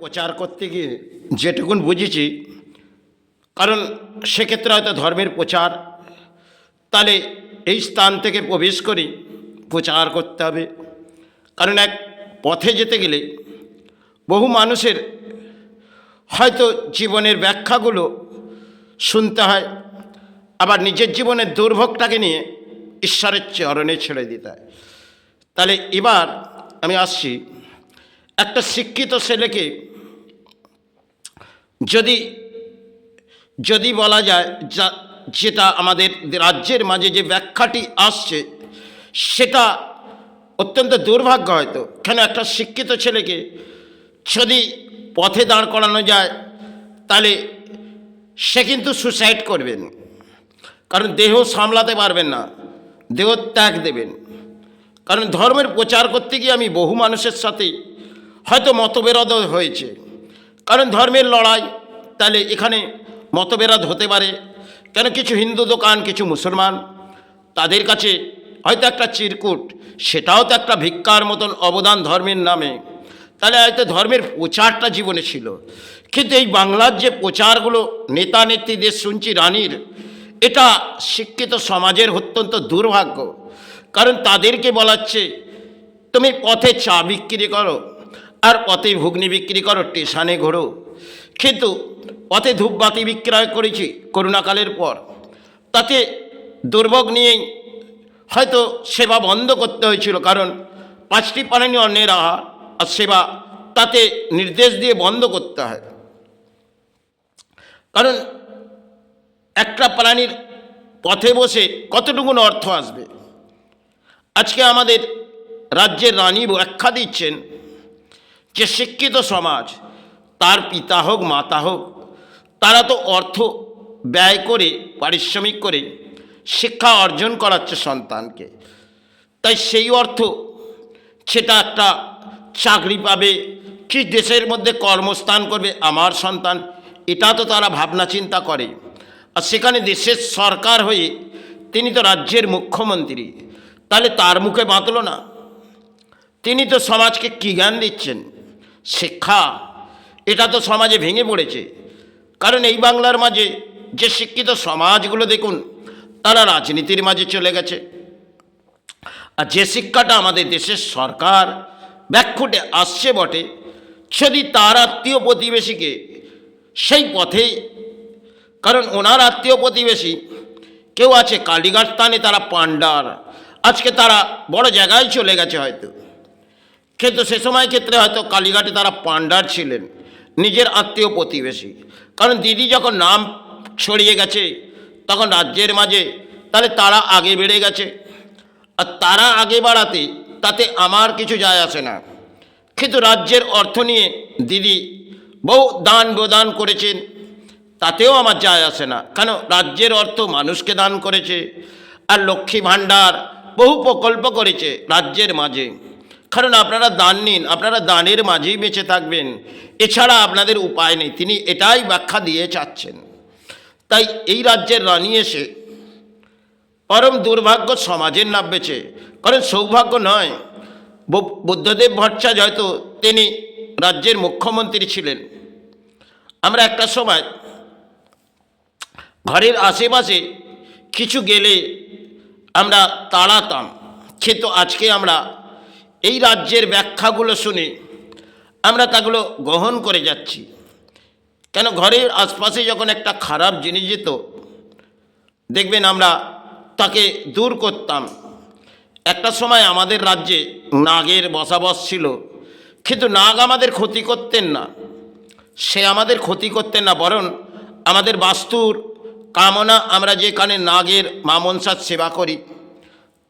প্রচার করতে গিয়ে যেটুকুন বুঝেছি, কারণ সেক্ষেত্রে হয়তো ধর্মের প্রচার, তাহলে এই স্থান থেকে প্রবেশ করে প্রচার করতে হবে। কারণ এক পথে যেতে গেলে বহু মানুষের হয়তো জীবনের ব্যাখ্যাগুলো শুনতে হয়, আবার নিজের জীবনের দুর্ভোগটাকে নিয়ে ঈশ্বরের চরণে ছেড়ে দিতে হয়। তাহলে এবার আমি আসছি, একটা শিক্ষিত ছেলেকে যদি যদি বলা যায় যেটা আমাদের রাজ্যের মাঝে যে ব্যাখ্যাটি আসছে সেটা অত্যন্ত দুর্ভাগ্য। হয়তো কেন একটা শিক্ষিত ছেলেকে যদি পথে দাঁড় করানো যায়, তাহলে সে কিন্তু সুসাইড করবেন, কারণ দেহ সামলাতে পারবেন না, দেহ ত্যাগ দেবেন। কারণ ধর্মের প্রচার করতে গিয়ে আমি বহু মানুষের সাথে হয়তো মতবিরোধ হয়েছে, কারণ ধর্মের লড়াই, তাহলে এখানে মতবিরোধ হতে পারে। কেন কিছু হিন্দু দোকান, কিছু মুসলমান, তাদের কাছে হয়তো একটা চিরকুট, সেটাও তো একটা ভিক্ষার মতন অবদান ধর্মের নামে। তাহলে হয়তো ধর্মের প্রচারটা জীবনে ছিল, কিন্তু এই বাংলার যে প্রচারগুলো নেতা নেত্রীদের শুনছি রানীর, এটা শিক্ষিত সমাজের অত্যন্ত দুর্ভাগ্য। কারণ তাদেরকে বলাচ্ছে তুমি পথে চা বিক্রি করো, আর পথে ঘুগনি বিক্রি করো, স্টেশনে ঘোরো। কিন্তু পথে ধূপবাতি বিক্রয় করেছি করোনাকালের পর, তাতে দুর্ভোগ নিয়েই হয়তো সেবা বন্ধ করতে হয়েছিল, কারণ 5টি প্রাণী অন্যের আহার আর সেবা, তাতে নির্দেশ দিয়ে বন্ধ করতে হয়। কারণ একটা প্রাণীর পথে বসে কতটুকুন অর্থ আসবে। আজকে আমাদের রাজ্যের রানী ব্যাখ্যা দিচ্ছেন যে শিক্ষিত সমাজ, তার পিতা হোক মাতা হোক, তারা তো অর্থ ব্যয় করে, পারিশ্রমিক করে শিক্ষা অর্জন করাচ্ছে সন্তানকে। তাই সেই অর্থ সেটা একটা চাকরি পাবে কি দেশের মধ্যে কর্মস্থান করবে আমার সন্তান, এটা তো তারা ভাবনা চিন্তা করে। আর সেখানে দেশের সরকার হয়ে তিনি তো রাজ্যের মুখ্যমন্ত্রী, তাহলে তার মুখে বাঁধল না। তিনি তো সমাজকে কী জ্ঞান দিচ্ছেন? শিক্ষা, এটা তো সমাজে ভেঙে পড়েছে। কারণ এই বাংলার মাঝে যে শিক্ষিত সমাজগুলো দেখুন, তারা রাজনীতির মাঝে চলে গেছে। আর যে শিক্ষাটা আমাদের দেশের সরকার ব্যাখ্যাটে আসছে বটে, যদি তার আত্মীয় প্রতিবেশীকে সেই পথেই, কারণ ওনার আত্মীয় প্রতিবেশী কেউ আছে কালীঘাট স্থানে, তারা পাণ্ডার, আজকে তারা বড় জায়গায় চলে গেছে হয়তো, কিন্তু সে সময় ক্ষেত্রে হয়তো কালীঘাটে তারা পাণ্ডার ছিলেন, নিজের আত্মীয় প্রতিবেশী। কারণ দিদি যখন নাম ছড়িয়ে গেছে তখন রাজ্যের মাঝে, তাহলে তারা আগে বেড়ে গেছে। আর তারা আগে বাড়াতে তাতে আমার কিছু যায় আসে না, কিন্তু রাজ্যের অর্থ নিয়ে দিদি বহু দান প্রদান করেছেন, তাতেও আমার যায় আসে না। কেন? রাজ্যের অর্থ মানুষকে দান করেছে, আর লক্ষ্মী ভাণ্ডার বহু প্রকল্প করেছে রাজ্যের মাঝে। কারণ আপনারা দান নিন, আপনারা দানের মাঝেই বেঁচে থাকবেন, এছাড়া আপনাদের উপায় নেই, তিনি এটাই ব্যাখ্যা দিয়ে চাচ্ছেন। তাই এই রাজ্যের রানী এসে পরম দুর্ভাগ্য সমাজের নামবেছে। কারণ সৌভাগ্য নয়, বুদ্ধদেব ভট্টাচার্য হয়তো তিনি রাজ্যের মুখ্যমন্ত্রী ছিলেন। আমরা একটা সময় ঘরের আশেপাশে কিছু গেলে আমরা তাড়াতাম, কিন্তু আজকে আমরা এই রাজ্যের ব্যাখ্যাগুলো শুনে আমরা তাগুলো গ্রহণ করে যাচ্ছি। কেন? ঘরের আশপাশে যখন একটা খারাপ জিনিস যেত, দেখবেন আমরা তাকে দূর করতাম। একটা সময় আমাদের রাজ্যে নাগের বসবাস ছিল, কিন্তু নাগ আমাদের ক্ষতি করতেন না, সে আমাদের ক্ষতি করতেন না, বরং আমাদের বাস্তুর কামনা, আমরা যেখানে নাগের মা মনসার সেবা করি,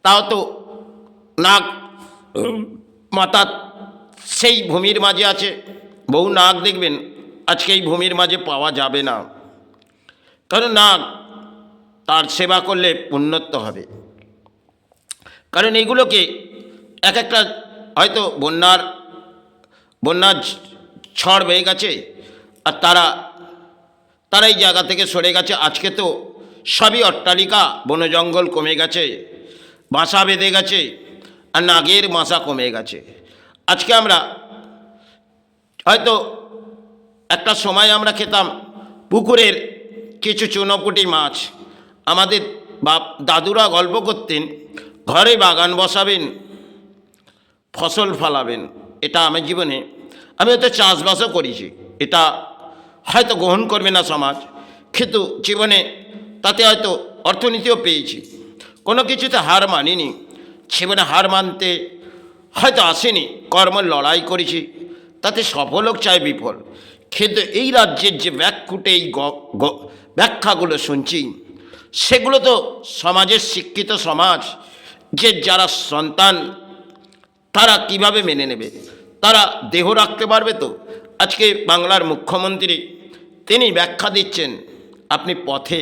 তাও তো নাগ মাতা সেই ভূমির মাঝে আছে। বহু নাগ দেখবেন আজকে এই ভূমির মাঝে পাওয়া যাবে না, কারণ নাগ তার সেবা করলে উন্নত হবে। কারণ এইগুলোকে এক একটা হয়তো বন্যার ঝড় বেয়ে গেছে, আর তারা এই জায়গা থেকে সরে গেছে। আজকে তো সবই অট্টালিকা, বন জঙ্গল কমে গেছে, বাসা বেঁধে গেছে, আর নাগের বাসা কমে গেছে। আজকে আমরা হয়তো একটা সময় আমরা খেতাম পুকুরের কিছু চুনোপুঁটি মাছ। আমাদের দাদুরা গল্প করতেন, ঘরে বাগান বসাবেন, ফসল ফলাবেন। এটা আমার জীবনে, আমি হয়তো চাষবাসও করেছি, এটা হয়তো গ্রহণ করবে না সমাজ, কিন্তু জীবনে তাতে হয়তো অর্থনীতিও পেয়েছি। কোনো কিছুতে হার মানিনি, জীবনে হার মানতে হয়তো আসেনি, কর্ম লড়াই করেছি, তাতে সফল হোক চাই বিফল। কিন্তু এই রাজ্যের যে ব্যাখ্যুটে এই ব্যাখ্যাগুলো শুনছি, সেগুলো তো সমাজের শিক্ষিত সমাজ, যে যারা সন্তান তারা কিভাবে মেনে নেবে, তারা দেহ রাখতে পারবে তো? আজকে বাংলার মুখ্যমন্ত্রী তিনি ব্যাখ্যা দিচ্ছেন, আপনি পথে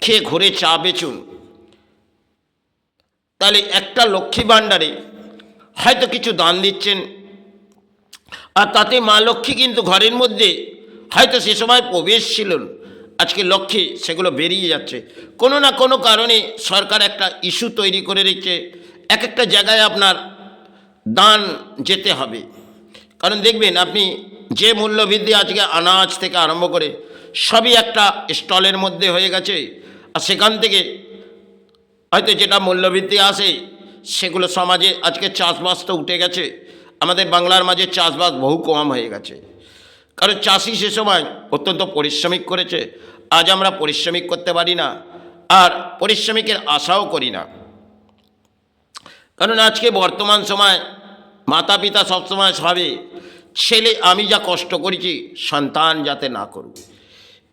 খেয়ে ঘুরে চা বেচুন। তাহলে একটা লক্ষ্মী ভাণ্ডারে হয়তো কিছু দান দিচ্ছেন, আর তাতে মা লক্ষ্মী কিন্তু ঘরের মধ্যে হয়তো সে সময় প্রবেশ ছিল, আজকে লক্ষ্মী সেগুলো বেরিয়ে যাচ্ছে। কোনো না কোনো কারণে সরকার একটা ইস্যু তৈরি করে রেখেছে, এক একটা জায়গায় আপনার দান যেতে হবে। কারণ দেখবেন আপনি যে মূল্যবৃদ্ধি আজকে আনাজ থেকে আরম্ভ করে সবই একটা স্টলের মধ্যে হয়ে গেছে, আর সেখান থেকে হয়তো যেটা মূল্যবৃদ্ধি আসে সেগুলো সমাজে আজকে চাষবাস তো উঠে গেছে। আমাদের বাংলার মাঝে চাষবাস বহু কম হয়ে গেছে, কারণ চাষি সে সময় অত্যন্ত পরিশ্রমিক করেছে। আজ আমরা পরিশ্রমিক করতে পারি না, আর পরিশ্রমিকের আশাও করি না। কারণ আজকে বর্তমান সময় মাতা পিতা সবসময় ভাবে ছেলে আমি যা কষ্ট করেছি সন্তান যাতে না করুক।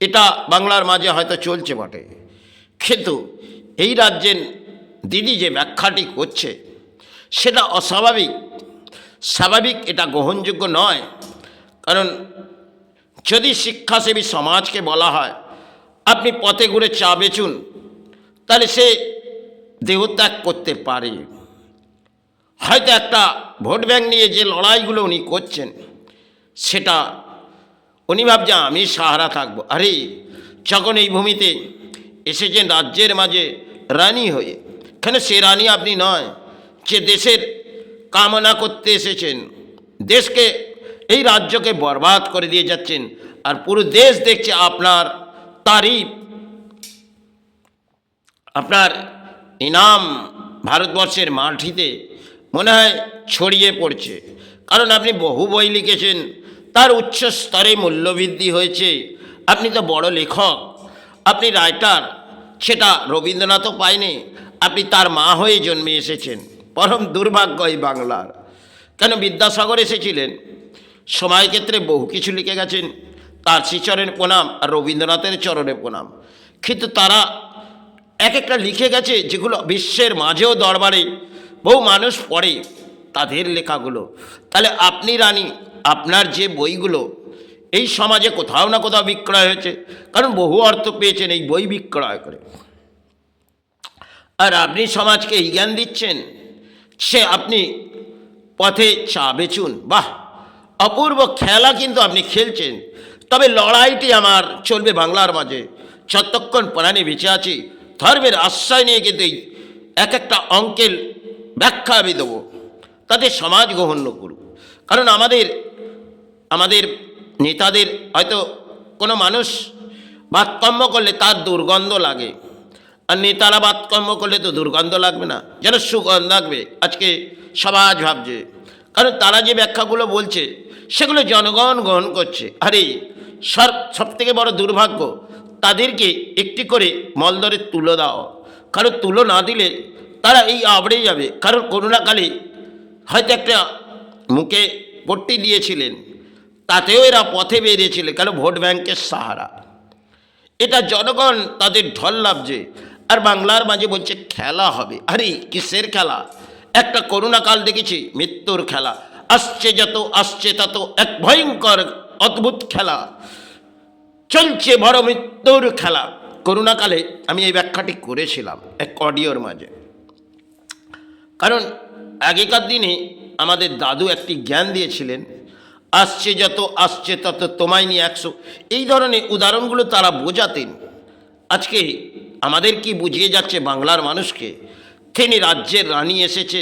এটা বাংলার মাঝে হয়তো চলছে বটে, কিন্তু এই রাজ্যের দিদি যে ব্যাখ্যাটি করছে সেটা অস্বাভাবিক। স্বাভাবিক এটা গ্রহণযোগ্য নয়। কারণ যদি শিক্ষাসেবী সমাজকে বলা হয় আপনি পথে ঘুরে চা বেচুন, তাহলে সে দেহত্যাগ করতে পারে। হয়তো একটা ভোট ব্যাংক নিয়ে যে লড়াইগুলো উনি করছেন, সেটা উনি ভাবছেন আমি সাহারা থাকবো। আরে যখন এই ভূমিতে এসেছেন রাজ্যের মাঝে রানী হয়ে, কেন সে রানী আপনি নয় যে দেশের কামনা করতে এসেছেন, দেশকে এই রাজ্যকে বরবাদ করে দিয়ে যাচ্ছেন, আর পুরো দেশ দেখছে আপনার তারিফ, আপনার ইনাম ভারতবর্ষের মাটিতে মনে হয় ছড়িয়ে পড়ছে। কারণ আপনি বহু বই লিখেছেন, তার উচ্চ স্তরে মূল্যবৃদ্ধি হয়েছে। আপনি তো বড় লেখক, আপনি রাইটার, সেটা রবীন্দ্রনাথও পায়নি, আপনি তার মা হয়ে জন্মে এসেছেন। পরম দুর্ভাগ্য এই বাংলার। কেন বিদ্যাসাগর এসেছিলেন, সময় ক্ষেত্রে বহু কিছু লিখে গেছেন, তার শ্রীচরণে প্রণাম, আর রবীন্দ্রনাথের চরণে প্রণাম। কিন্তু তারা এক একটা লিখে গেছে যেগুলো বিশ্বের মাঝেও দরবারে বহু মানুষ পড়ে তাদের লেখাগুলো। তাহলে আপনি রানী, আপনার যে বইগুলো এই সমাজে কোথাও না কোথাও বিক্রয় হয়েছে, কারণ বহু অর্থ পেয়েছেন এই বই বিক্রয় করে। আর আপনি সমাজকে এই জ্ঞান দিচ্ছেন সে আপনি পথে চা বেচুন। বাহ, অপূর্ব খেলা কিন্তু আপনি খেলছেন। তবে লড়াইটি আমার চলবে বাংলার মাঝে যতক্ষণ প্রাণে বেঁচে আছি। ধর্মের আশ্রয় নিয়ে কিন্তু এক একটা অঙ্কের ব্যাখ্যা আমি দেবো, তাতে সমাজ গ্রহণ করুক। কারণ আমাদের নেতাদের হয়তো কোনো মানুষ বাতকর্ম করলে তার দুর্গন্ধ লাগে, আর নেতারা বাতকর্ম করলে তো দুর্গন্ধ লাগবে না, যেন সুগন্ধ লাগবে। আজকে সমাজ ভাবছে, কারণ তারা যে ব্যাখ্যাগুলো বলছে সেগুলো জনগণ গ্রহণ করছে। আরে সব থেকে বড় দুর্ভাগ্য, তাদেরকে একটি করে মলদরে তুলো দাও, কারণ তুলো না দিলে তারা এই আবড়ে যাবে। কারণ করোনাকালে হয়তো একটা মুখে পট্টি দিয়েছিলেন, তাতেও এরা পথে বেরিয়েছিল, কারণ ভোট ব্যাংকের সাহারা। এটা জনগণ তাদের ঢল লাভছে। আর বাংলার মাঝে বলছে খেলা হবে। আরে কিসের খেলা? একটা করোনাকাল দেখেছি, মৃত্যুর খেলা। আসছে তত এক ভয়ঙ্কর অদ্ভুত খেলা চলছে, বড় মৃত্যুর খেলা। করোনাকালে আমি এই ব্যাখ্যাটি করেছিলাম এক অডিওর মাঝে। কারণ আগেকার দিনে আমাদের দাদু একটি জ্ঞান দিয়েছিলেন, আসছে তত তোমায় নিয়ে 100, এই ধরনের উদাহরণগুলো তারা বোঝাতেন। আজকে আমাদের কি বুঝিয়ে যাচ্ছে বাংলার মানুষকে? তিনি রাজ্যের রানী এসেছে,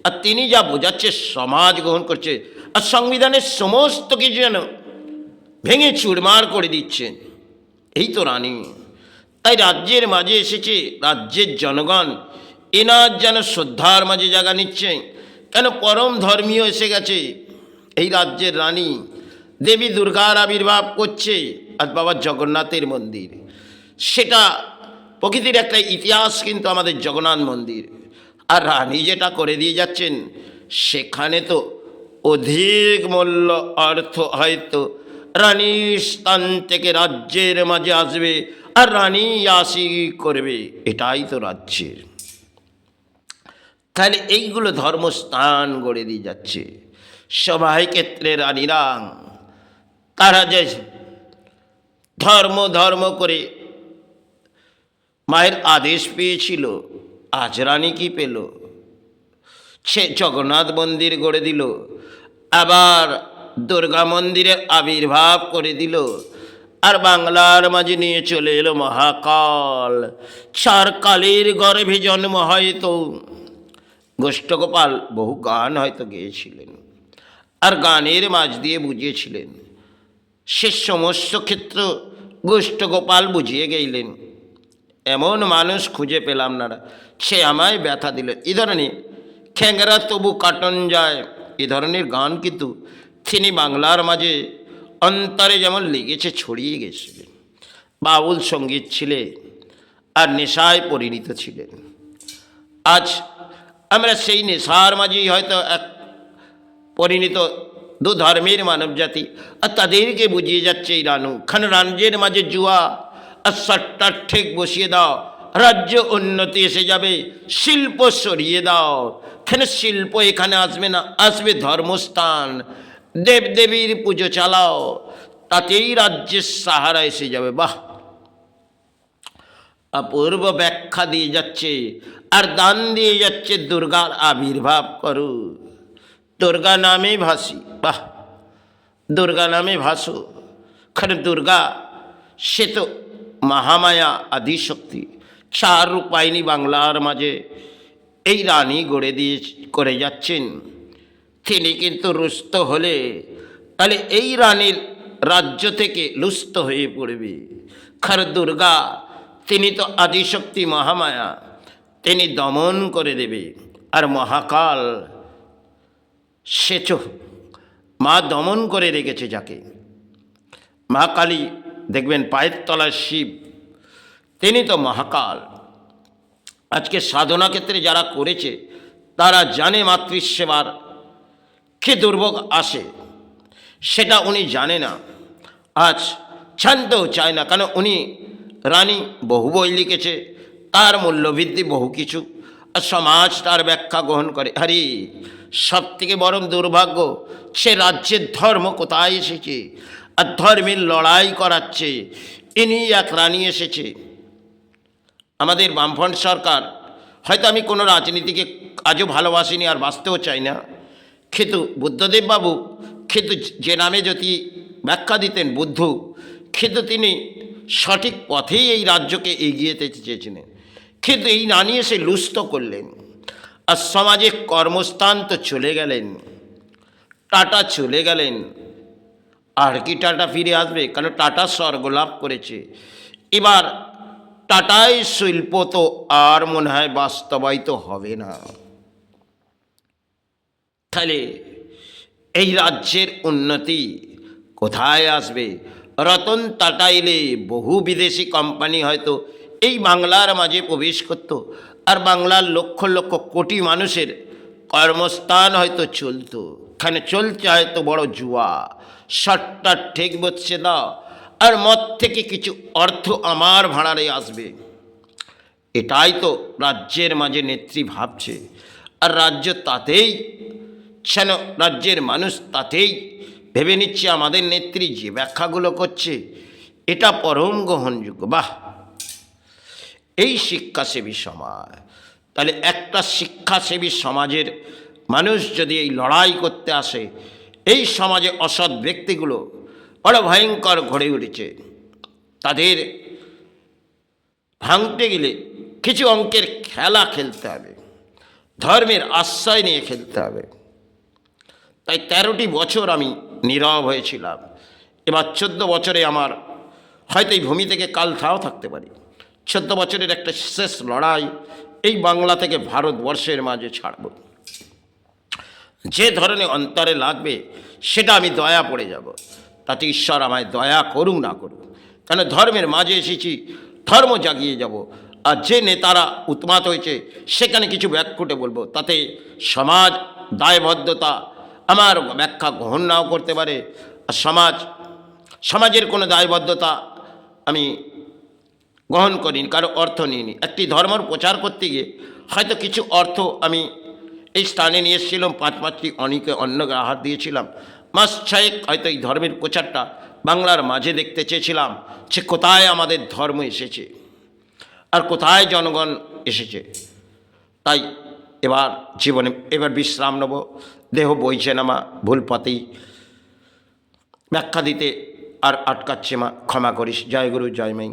আর তিনি যা বোঝাচ্ছে সমাজ গ্রহণ করছে, আর সংবিধানের সমস্ত কিছু যেন ভেঙে চুরমার করে দিচ্ছেন। এই তো রানী। তাই রাজ্যের মাঝে এসেছে রাজ্যের জনগণ, এনার যেন শ্রদ্ধার মাঝে জায়গা নিচ্ছে। কেন? পরম ধর্মীয় এসে গেছে। এই রাজ্যের রানী দেবী দুর্গার আবির্ভাব করছে আর বাবা জগন্নাথের মন্দির, সেটা প্রকৃতির একটা ইতিহাস কিন্তু আমাদের জগন্নাথ মন্দির। আর রানী যেটা করে দিয়ে যাচ্ছেন, সেখানে তো অধিক মূল্য অর্থ হয়তো রানীর স্থান থেকে রাজ্যের মাঝে আসবে আর রানী আসি করবে। এটাই তো রাজ্যের। তাহলে এইগুলো ধর্মস্থান গড়ে দিয়ে যাচ্ছে। সবাই ক্ষেত্রে রানীরা তারা যে ধর্ম করে মায়ের আদেশ পেয়েছিল, আজ রানী কি পেল? সে জগন্নাথ মন্দির গড়ে দিল, আবার দুর্গা মন্দিরের আবির্ভাব করে দিল, আর বাংলার মাঝে নিয়ে চলে এলো মহাকাল। চার কালের গর্ভে জন্ম হয়তো গোষ্ঠগোপাল বহু গান হয়তো গেয়েছিলেন, আর গানের মাঝ দিয়ে বুঝিয়েছিলেন। সে সমস্ত ক্ষেত্র গোষ্ঠগোপাল বুঝিয়ে গেলেন। এমন মানুষ খুঁজে পেলাম না, সে আমায় ব্যথা দিল। এ ধরনের খ্যাংরা তবু কাটন যায়, এ ধরনের গান কিন্তু তিনি বাংলার মাঝে অন্তরে যেমন লেগেছে ছড়িয়ে গেছিলেন। বাউল সঙ্গীত ছিলেন আর নেশায় পরিণত ছিলেন। আজ আমরা সেই নেশার মাঝেই হয়তো এক পরিণত দু ধর্মের মানব জাতি, আর তাদেরকে বুঝিয়ে যাচ্ছে এই রানু খান। রাজ্যের মাঝে জুয়া আর সট্টার ঠেক বসিয়ে দাও, রাজ্য উন্নতি এসে যাবে। শিল্প সরিয়ে দাও, কেন শিল্প এখানে আসবে না, আসবে ধর্মস্থান। দেবদেবীর পুজো চালাও, তাতেই রাজ্যের সাহারা এসে যাবে। বাহ, অপূর্ব ব্যাখ্যা দিয়ে যাচ্ছে আর দান দিয়ে যাচ্ছে। দুর্গার আবির্ভাব করো, দুর্গা নামে ভাসি। বাহ, দুর্গা নামে ভাসো। কারণ দুর্গা সে তো মহামায়া আদিশক্তি, চার রূপ পায়নি বাংলার মাঝে। এই রানী গড়ে দিয়ে করে যাচ্ছেন। তিনি কিন্তু রুষ্ট হলে তাহলে এই রানীর রাজ্য থেকে লুষ্ট হয়ে পড়বে। কারণ দুর্গা তিনি তো আদিশক্তি মহামায়া, তিনি দমন করে দেবে। আর মহাকাল সে তো মা দমন করে রেখেছে যাকে। মা কালী দেখবেন পায়ের তলায় শিব, তিনি তো মহাকাল। আজকে সাধনা ক্ষেত্রে যারা করেছে তারা জানে মাতৃসেবার কি দুর্ভোগ আসে, সেটা উনি জানে না, আজ জানতেও চায় না। কারণ উনি রানী বহু বই লিখেছে, তার মূল্যবৃদ্ধি বহু কিছু, আর সমাজ তার ব্যাখ্যা গ্রহণ করে। আরে সব থেকে বড় দুর্ভাগ্য, সে রাজ্যের ধর্ম কোথায় এসেছে আর ধর্মের লড়াই করাচ্ছে। ইনি এক রানী এসেছে। আমাদের বামফ্রন্ট সরকার, হয়তো আমি কোনো রাজনীতিকে আজও ভালোবাসিনি আর বাঁচতেও চাই না, কিন্তু বুদ্ধদেব বাবু কিন্তু যে নামে যদি ব্যাখ্যা দিতেন বুদ্ধ, কিন্তু তিনি সঠিক পথেই এই রাজ্যকে এগিয়ে যেতে চেয়েছিলেন। কিন্তু এই রানী এসে লুষ্ট করলেন, আর সমাজে কর্মস্থান তো চলে গেলেন, টাটা চলে গেলেন। আর কি টাটা ফিরে আসবে? কারণ টাটা স্বর্গ লাভ করেছে। এবার টাটাই শিল্প তো আর মনে হয় বাস্তবায়িত হবে না। তাহলে এই রাজ্যের উন্নতি কোথায় আসবে? রতন টাটা এলে বহু বিদেশি কোম্পানি হয়তো এই বাংলার মাঝে প্রবেশ করত, আর বাংলার লক্ষ লক্ষ কোটি মানুষের কর্মস্থান হয়তো চলতো। এখানে চলছে হয়তো বড় জুয়া, সট্টার ঠেক বসছে দাও, আর মদ থেকে কিছু অর্থ আমার ভাড়ারে আসবে। এটাই তো রাজ্যের মাঝে নেত্রী ভাবছে, আর রাজ্য তাতেই যেন রাজ্যের মানুষ তাতেই ভেবে নিচ্ছে আমাদের নেত্রী যে ব্যাখ্যাগুলো করছে এটা পরম গ্রহণযোগ্য। বাহ, এই শিক্ষাসেবী সমাজ। তাহলে একটা শিক্ষাসেবী সমাজের মানুষ যদি এই লড়াই করতে আসে, এই সমাজে অসৎ ব্যক্তিগুলো বড় ভয়ঙ্কর গড়ে উঠেছে, তাদের ভাঙতে গেলে কিছু অঙ্কের খেলা খেলতে হবে, ধর্মের আশ্রয় নিয়ে খেলতে হবে। তাই 13টি বছর আমি নীরব হয়েছিলাম এবার 14 বছরে আমার হয়তো এই ভূমি থেকে কাল থাও থাকতে পারি। 14 বছরের একটা শেষ লড়াই এই বাংলা থেকে ভারতবর্ষের মাঝে ছাড়ব। যে ধরনের অন্তরে লাগবে সেটা আমি দয়া পড়ে যাব, তাতে ঈশ্বর আমায় দয়া করুক না করুক, কেন ধর্মের মাঝে এসেছি, ধর্ম জাগিয়ে যাব। আর যে নেতারা উন্মাদ হয়েছে সেখানে কিছু ব্যাখ্যাটে বলবো, তাতে সমাজ দায়বদ্ধতা আমার ব্যাখ্যা গ্রহণ নাও করতে পারে। আর সমাজের কোনো দায়বদ্ধতা আমি গ্রহণ করিনি, কারো অর্থ নিইনি। একটি ধর্মের প্রচার করতে গিয়ে হয়তো কিছু অর্থ আমি এই স্থানে নিয়ে এসেছিলাম, 5-5টি অনেকে অন্নকে আহার দিয়েছিলাম। মাস 6 হয়তো এই ধর্মের প্রচারটা বাংলার মাঝে দেখতে চেয়েছিলাম, সে কোথায় আমাদের ধর্ম এসেছে আর কোথায় জনগণ এসেছে। তাই এবার বিশ্রাম নেব, দেহ বইছে না মা, ভুল পথেই ব্যাখ্যা দিতে আর আটকাচ্ছে মা, ক্ষমা করিস। জয় গুরু, জয় মাই।